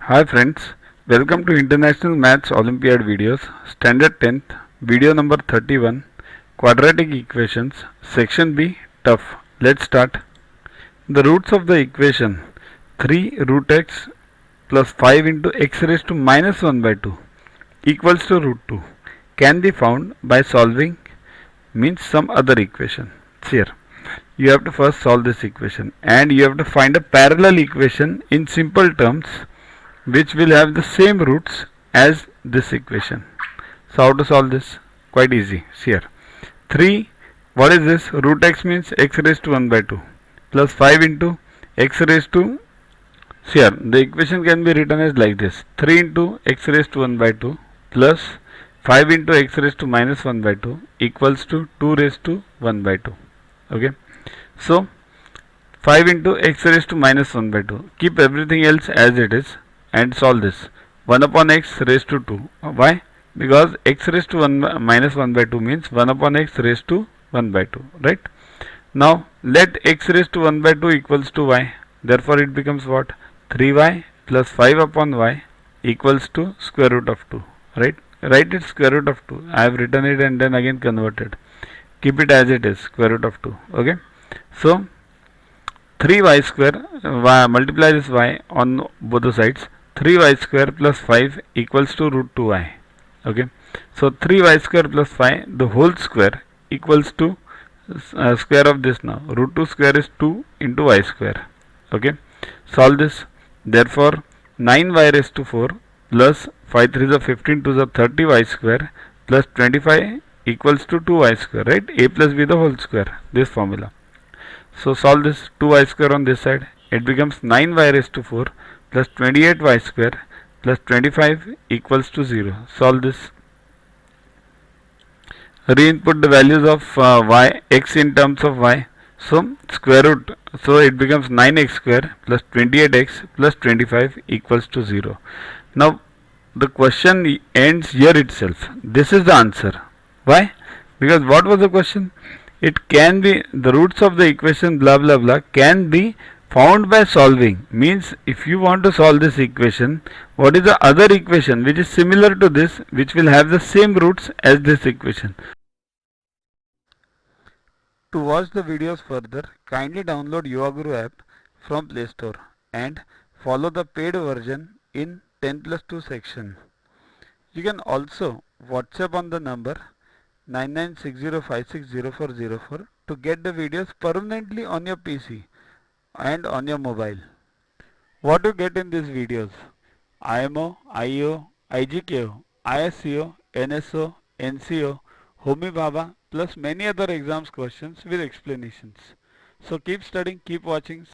Hi friends, welcome to International Maths Olympiad videos, Standard 10th, video number 31, Quadratic Equations, Section B, Tough. Let's start. The roots of the equation 3 root x plus 5 into x raised to minus 1 by 2 equals to root 2 can be found by solving means some other equation. Here, you have to first solve this equation and you have to find a parallel equation in simple terms which will have the same roots as this equation. So how to solve this? Quite easy. See here. 3, what is this? Root x means x raised to 1 by 2 plus 5 into x raised to, see here, the equation can be written as like this. 3 into x raised to 1 by 2 plus 5 into x raised to minus 1 by 2 equals to 2 raised to 1 by 2. Okay. So 5 into x raised to minus 1 by 2. Keep everything else as it is and solve this. 1 upon x raised to 2. Why? Because x raised to 1 minus 1 by 2 means 1 upon x raised to 1 by 2. Right? Now let x raised to 1 by 2 equals to y. Therefore it becomes what? 3y plus 5 upon y equals to square root of 2. Right? Write it square root of 2. I have written it and then again converted. Keep it as it is, square root of 2. Okay? So 3y square, multiply this y on both the sides. 3y square plus 5 equals to root 2y. Okay. So 3y square plus 5 the whole square equals to square of this now. Root 2 square is 2 into y square. Okay. Solve this. Therefore 9y raised to 4 plus 5 3 is a 15 2 is a 30y square plus 25 equals to 2y square. Right. A plus b the whole square. This formula. So solve this. 2y square on this side. It becomes 9y raised to 4 plus 28y square plus 25 equals to 0. Solve this. Re-input the values of y, x in terms of y. So square root. So it becomes 9x square plus 28x plus 25 equals to 0. Now the question ends here itself. This is the answer. Why? Because what was the question? It can be the roots of the equation blah blah blah can be found by solving. Means if you want to solve this equation, what is the other equation which is similar to this, which will have the same roots as this equation. To watch the videos further, kindly download YogaGuru app from Play Store and follow the paid version in 10+2 section. You can also WhatsApp on the number 9960560404 to get the videos permanently on your PC and on your mobile. What you get in these videos? IMO, IEO, IGKO, ISCO, NSO, NCO, Homi Bhabha plus many other exams questions with explanations. So keep studying, keep watching.